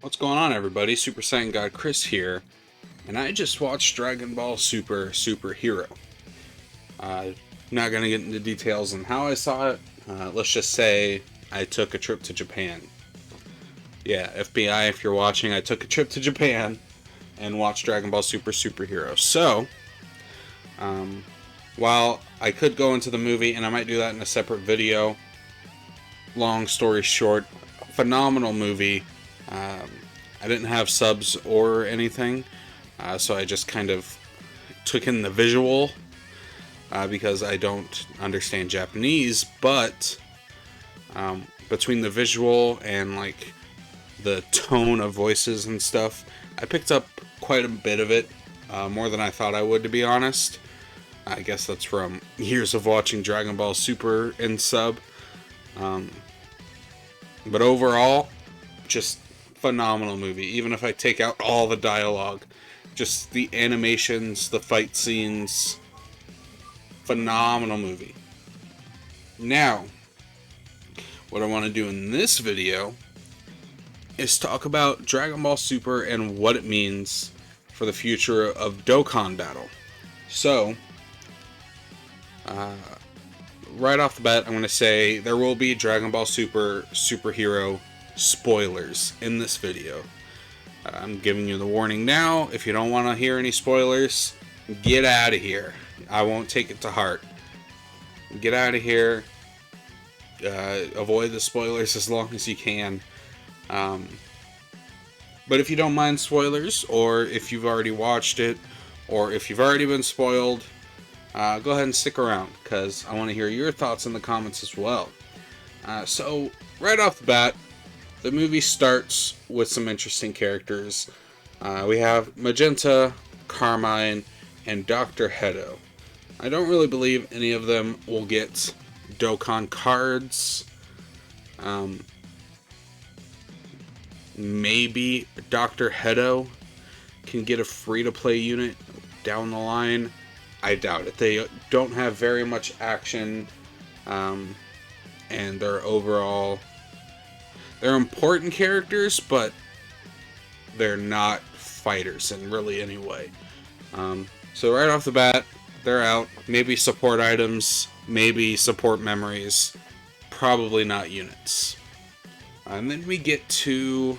What's going on, everybody? Super Saiyan God Chris here, and I just watched Dragon Ball Super Hero. Uh, Not gonna get into details on how I saw it. Let's just say I took a trip to Japan. Yeah, FBI, if you're watching, I took a trip to Japan and watched Dragon Ball Super Hero. So, um, while I could go into the movie, and I might do that in a separate video, long story short, phenomenal movie. Um, I didn't have subs or anything, so I just kind of took in the visual because I don't understand Japanese. But between the visual and like the tone of voices and stuff, I picked up quite a bit of it, more than I thought I would, to be honest. I guess that's from years of watching Dragon Ball Super in sub. Um, but overall, just phenomenal movie. Even if I take out all the dialogue, just the animations, the fight scenes, phenomenal movie. Now, what I want to do in this video is talk about Dragon Ball Super and what it means for the future of Dokkan Battle. So, right off the bat, I'm going to say there will be Dragon Ball Superhero spoilers in this video. I'm giving you the warning now. If you don't want to hear any spoilers, get out of here. I won't take it to heart. Get out of here. Avoid the spoilers as long as you can. But if you don't mind spoilers, or if you've already watched it, or if you've already been spoiled, go ahead and stick around, because I want to hear your thoughts in the comments as well. So, right off the bat, the movie starts with some interesting characters. We have Magenta, Carmine, and Dr. Hedo. I don't really believe any of them will get Dokkan cards. Maybe Dr. Hedo can get a free-to-play unit down the line. I doubt it. They don't have very much action, and they're important characters, but they're not fighters in really any way. So right off the bat, they're out. Maybe support items, maybe support memories, probably not units. And then we get to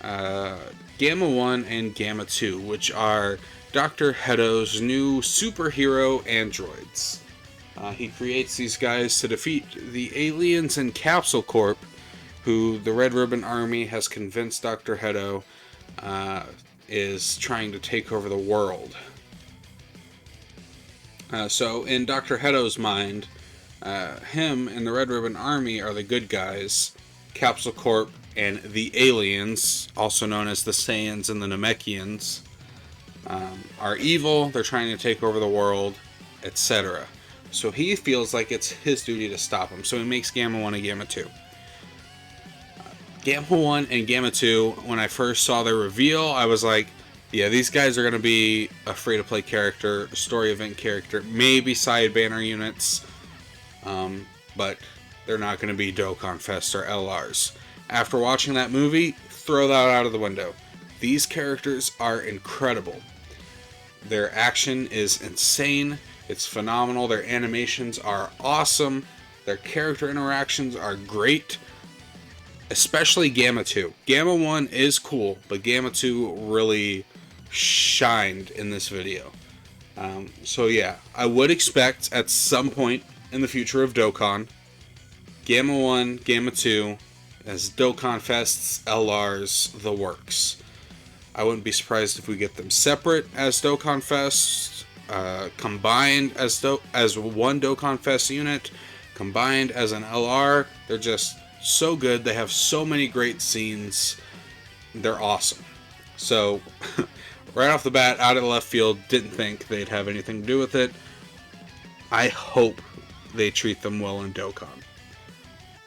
Gamma 1 and Gamma 2, which are Dr. Hedo's new superhero androids. He creates these guys to defeat the aliens in Capsule Corp, who the Red Ribbon Army has convinced Dr. Hedo is trying to take over the world. So in Dr. Hedo's mind, him and the Red Ribbon Army are the good guys. Capsule Corp and the aliens, also known as the Saiyans and the Namekians, are evil. They're trying to take over the world, etc. So he feels like it's his duty to stop them. So he makes Gamma 1 and Gamma 2. Gamma 1 and Gamma 2, when I first saw their reveal, I was like, yeah, these guys are going to be a free-to-play character, a story event character, maybe side banner units, but they're not going to be Dokkan Fest or LRs. After watching that movie, throw that out of the window. These characters are incredible. Their action is insane. It's phenomenal. Their animations are awesome. Their character interactions are great. Especially Gamma 2. Gamma 1 is cool, but Gamma 2 really shined in this video. So yeah, I would expect at some point in the future of Dokkan, Gamma 1, Gamma 2 as Dokkan Fests, LRs, the works. I wouldn't be surprised if we get them separate as Dokkan Fest, combined as one Dokkan Fest unit, combined as an LR. They're just so good. They have so many great scenes. They're awesome. So, right off the bat, out of left field, didn't think they'd have anything to do with it. I hope they treat them well in Dokkan.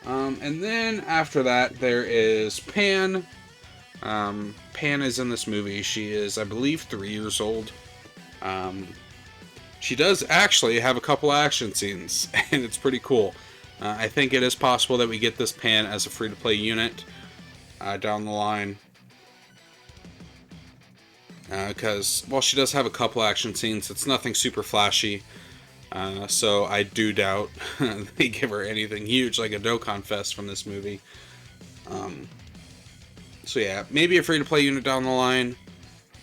And then after that, there is Pan. Pan is in this movie. She is, I believe, 3 years old. She does actually have a couple action scenes, and it's pretty cool. I think it is possible that we get this Pan as a free-to-play unit. down the line. Because while she does have a couple action scenes, it's nothing super flashy. So I do doubt they give her anything huge like a Dokkan Fest from this movie. So yeah, maybe a free-to-play unit down the line.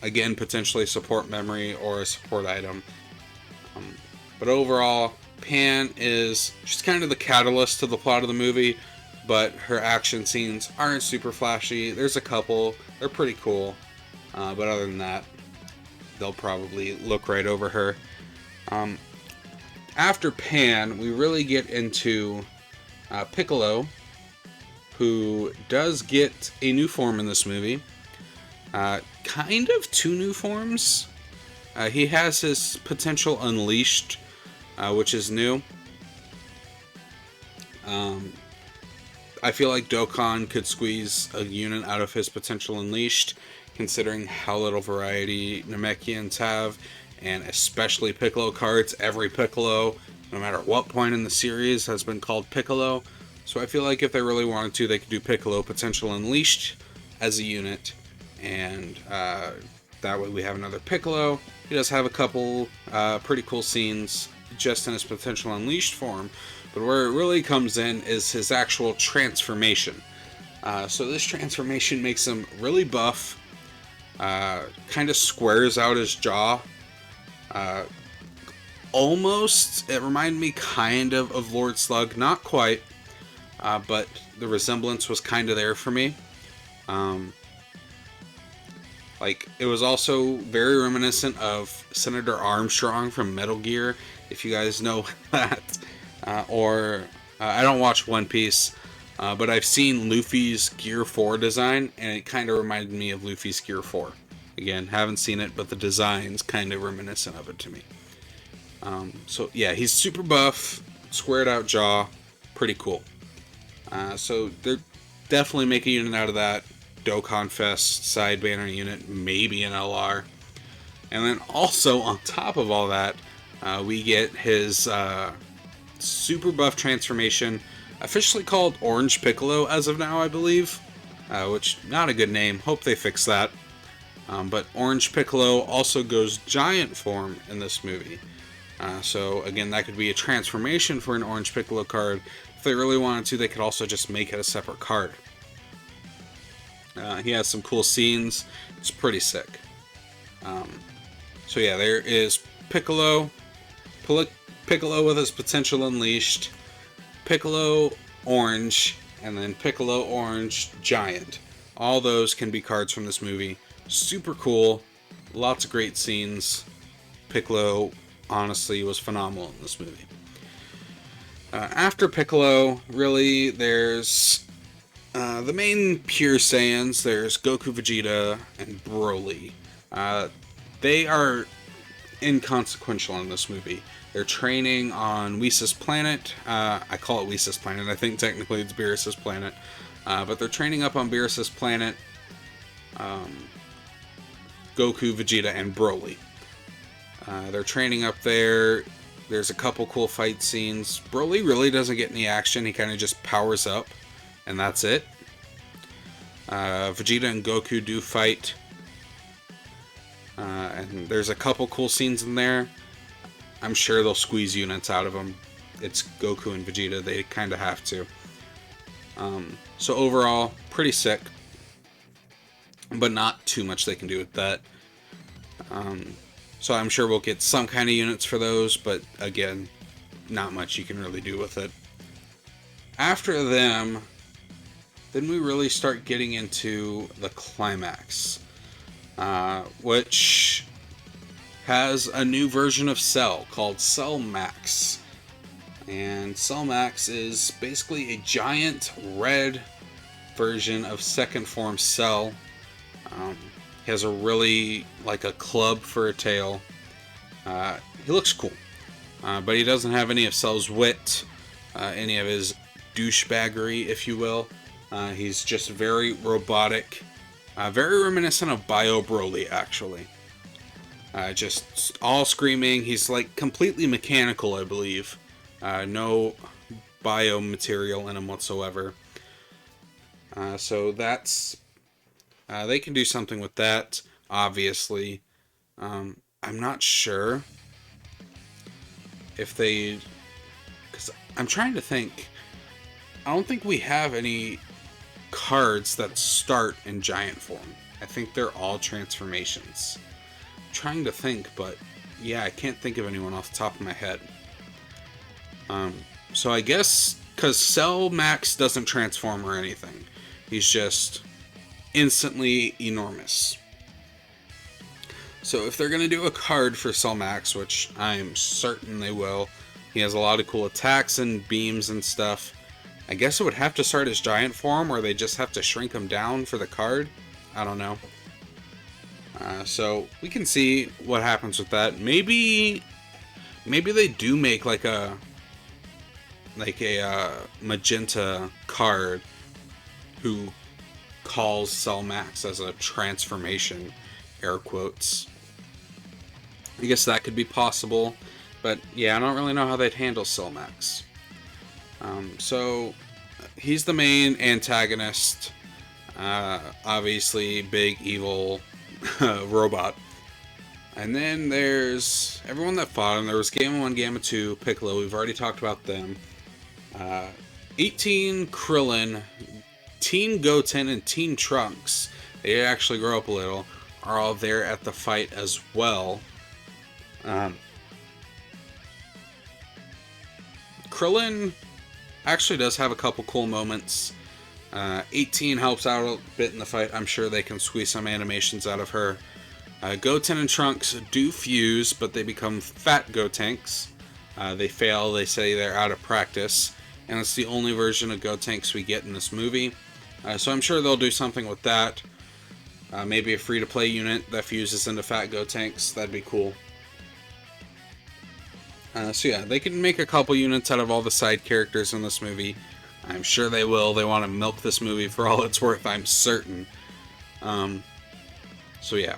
Again, potentially support memory or a support item. But overall, Pan she's kind of the catalyst to the plot of the movie, but her action scenes aren't super flashy. There's a couple, they're pretty cool. But other than that, they'll probably look right over her. After Pan, we really get into Piccolo, who does get a new form in this movie. Kind of two new forms. He has his potential unleashed, which is new. I feel like Dokkan could squeeze a unit out of his potential unleashed, considering how little variety Namekians have, and especially Piccolo cards. Every Piccolo, no matter what point in the series, has been called Piccolo. So I feel like if they really wanted to, they could do Piccolo Potential Unleashed as a unit, and that way we have another Piccolo. He does have a couple pretty cool scenes just in his Potential Unleashed form, but where it really comes in is his actual transformation. So this transformation makes him really buff, kind of squares out his jaw. Almost, it reminded me kind of Lord Slug, not quite. But the resemblance was kind of there for me. It was also very reminiscent of Senator Armstrong from Metal Gear, if you guys know that. I don't watch One Piece, but I've seen Luffy's Gear 4 design, and it kind of reminded me of Luffy's Gear 4. Again, haven't seen it, but the design's kind of reminiscent of it to me. So yeah, he's super buff, squared out jaw, pretty cool. So they're definitely make a unit out of that. Dokkan Fest side banner unit, maybe an LR. And then also on top of all that, we get his super buff transformation, officially called Orange Piccolo as of now, I believe. Which, not a good name. Hope they fix that. But Orange Piccolo also goes giant form in this movie. So again, that could be a transformation for an Orange Piccolo card. If they really wanted to, they could also just make it a separate card. He has some cool scenes. It's pretty sick. So yeah, there is Piccolo. Piccolo with his potential unleashed. Piccolo Orange. And then Piccolo Orange Giant. All those can be cards from this movie. Super cool. Lots of great scenes. Piccolo, honestly, was phenomenal in this movie. After Piccolo, really, there's the main pure Saiyans. There's Goku, Vegeta, and Broly. They are inconsequential in this movie. They're training on Whis' planet. I call it Whis' planet. I think technically it's Beerus' planet. But they're training up on Beerus' planet. Goku, Vegeta, and Broly. They're training up there. There's a couple cool fight scenes. Broly really doesn't get any action. He kind of just powers up, and that's it. Vegeta and Goku do fight. And there's a couple cool scenes in there. I'm sure they'll squeeze units out of them. It's Goku and Vegeta. They kind of have to. So overall, pretty sick. But not too much they can do with that. So I'm sure we'll get some kind of units for those, but again, not much you can really do with it. After them, then we really start getting into the climax, which has a new version of Cell called Cell Max. And Cell Max is basically a giant red version of second form Cell. He has a really, like a club for a tail. He looks cool. But he doesn't have any of Cell's wit, any of his douchebaggery, if you will. He's just very robotic. Very reminiscent of Bio Broly, actually. Just all screaming. He's like completely mechanical, I believe. No bio material in him whatsoever. So that's they can do something with that. Obviously, I'm not sure if they, because I'm trying to think. I don't think we have any cards that start in giant form. I think they're all transformations. I'm trying to think, but yeah, I can't think of anyone off the top of my head. So I guess because Cell Max doesn't transform or anything, he's just instantly enormous. So if they're gonna do a card for Cell Max, which I'm certain they will, he has a lot of cool attacks and beams and stuff. I guess it would have to start as giant form, or they just have to shrink him down for the card. I don't know. So we can see what happens with that. Maybe they do make like a magenta card who calls Cell Max as a transformation, air quotes. I guess that could be possible, but yeah, I don't really know how they'd handle Cell Max. So he's the main antagonist. Obviously, big evil robot. And then there's everyone that fought him. There was Gamma 1, Gamma 2, Piccolo. We've already talked about them. 18 Krillin, Teen Goten, and Teen Trunks. They actually grow up a little. Are all there at the fight as well. Krillin actually does have a couple cool moments. 18 helps out a bit in the fight. I'm sure they can squeeze some animations out of her. Goten and Trunks do fuse, but they become fat Gotenks. They fail. They say they're out of practice. And it's the only version of Gotenks we get in this movie. So I'm sure they'll do something with that. Maybe a free-to-play unit that fuses into fat Gotenks. That'd be cool. So yeah, they can make a couple units out of all the side characters in this movie. I'm sure they will. They want to milk this movie for all it's worth, I'm certain. So yeah.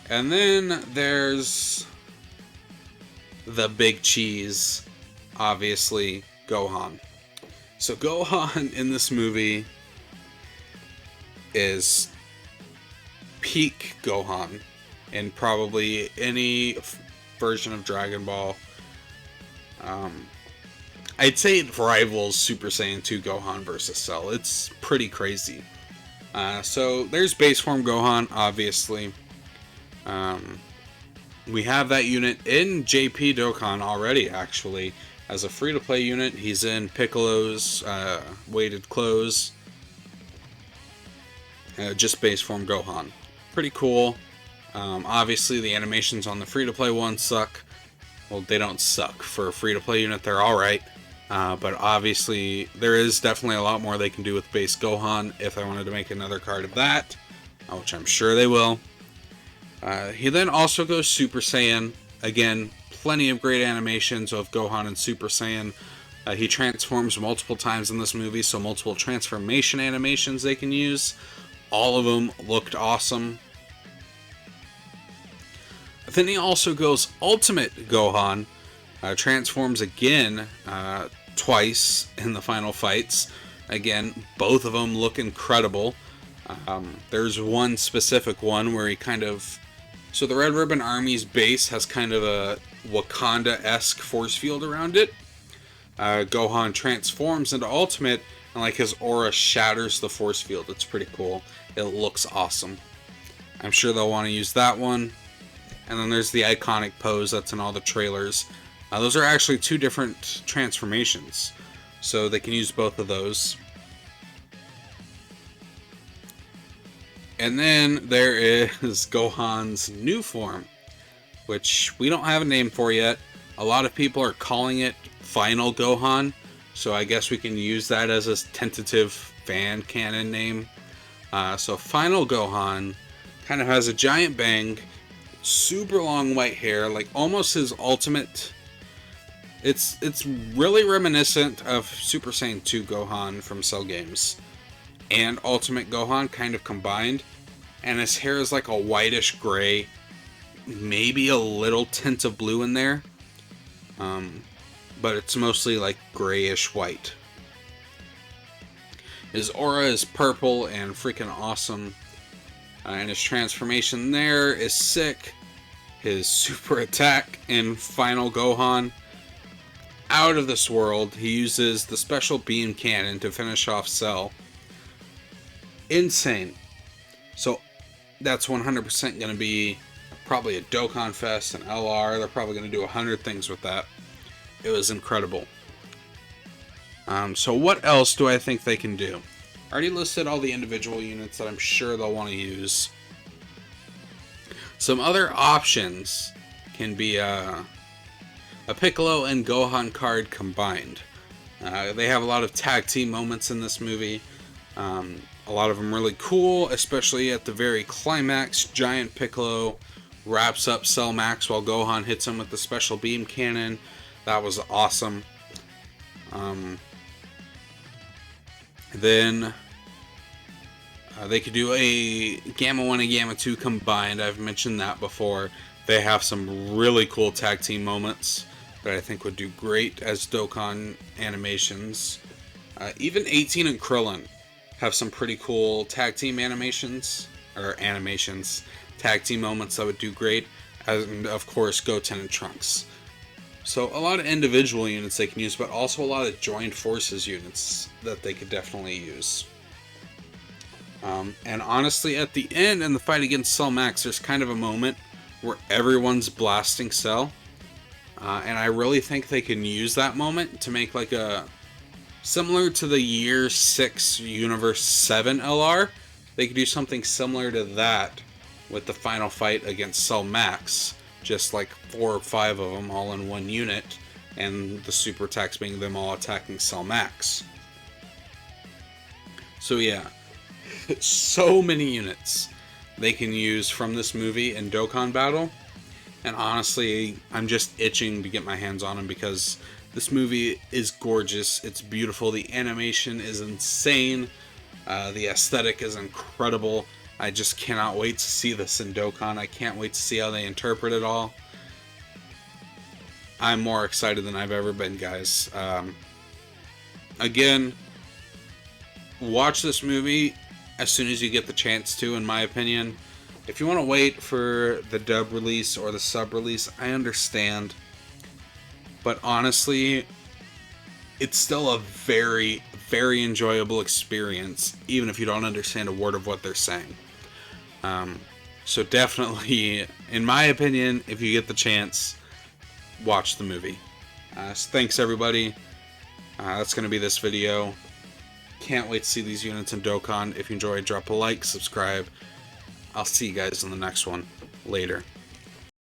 And then there's the big cheese, obviously, Gohan. So Gohan in this movie is peak Gohan in probably any version of Dragon Ball. I'd say it rivals Super Saiyan 2 Gohan versus Cell. It's pretty crazy. So there's base form Gohan, obviously. We have that unit in JP Dokkan already, actually. As a free-to-play unit, he's in Piccolo's weighted clothes. Just base form Gohan. Pretty cool. Obviously, the animations on the free-to-play one suck. Well, they don't suck. For a free-to-play unit, they're alright. But obviously, there is definitely a lot more they can do with base Gohan if they wanted to make another card of that, which I'm sure they will. He then also goes Super Saiyan. Again, plenty of great animations of Gohan and Super Saiyan. He transforms multiple times in this movie, so multiple transformation animations they can use. All of them looked awesome. Then he also goes Ultimate Gohan. Transforms again twice in the final fights. Again, both of them look incredible. There's one specific one where he kind of... So the Red Ribbon Army's base has kind of a Wakanda-esque force field around it. Gohan transforms into Ultimate, and like his aura shatters the force field. It's pretty cool. It looks awesome. I'm sure they'll want to use that one. And then there's the iconic pose that's in all the trailers. Those are actually two different transformations, so they can use both of those. And then there is Gohan's new form, which we don't have a name for yet. A lot of people are calling it Final Gohan, so I guess we can use that as a tentative fan canon name. So Final Gohan kind of has a giant bang, super long white hair, like almost his ultimate. It's really reminiscent of Super Saiyan 2 Gohan from Cell Games and Ultimate Gohan kind of combined, and his hair is like a whitish gray, maybe a little tint of blue in there, but it's mostly like grayish white. His aura is purple and freaking awesome. And his transformation there is sick. His super attack in Final Gohan, out of this world. He uses the special beam cannon to finish off Cell. Insane. So that's 100% going to be probably a Dokkan Fest, an LR. They're probably going to do 100 things with that. It was incredible. So what else do I think they can do? I already listed all the individual units that I'm sure they'll want to use. Some other options can be a Piccolo and Gohan card combined. They have a lot of tag team moments in this movie. A lot of them really cool, especially at the very climax. Giant Piccolo wraps up Cell Max while Gohan hits him with the special beam cannon. That was awesome. Then they could do a Gamma 1 and Gamma 2 combined. I've mentioned that before. They have some really cool tag team moments that I think would do great as Dokkan animations. Even 18 and Krillin have some pretty cool tag team tag team moments that would do great. And of course, Goten and Trunks. So a lot of individual units they can use, but also a lot of joined forces units that they could definitely use. And honestly, at the end in the fight against Cell Max, there's kind of a moment where everyone's blasting Cell. And I really think they can use that moment to make like a... similar to the Year 6 Universe 7 LR, they could do something similar to that with the final fight against Cell Max. Just like 4 or 5 of them all in one unit, and the super attacks being them all attacking Cell Max. So yeah, so many units they can use from this movie in Dokkan Battle, and honestly, I'm just itching to get my hands on them because this movie is gorgeous, it's beautiful, the animation is insane, the aesthetic is incredible. I just cannot wait to see this in Dokkan. I can't wait to see how they interpret it all. I'm more excited than I've ever been, guys. Again, watch this movie as soon as you get the chance to, in my opinion. If you want to wait for the dub release or the sub release, I understand. But honestly, it's still a very, very enjoyable experience, even if you don't understand a word of what they're saying. So definitely, in my opinion, if you get the chance, watch the movie. So thanks everybody. That's going to be this video. Can't wait to see these units in Dokkan. If you enjoyed, drop a like, subscribe. I'll see you guys in the next one. Later.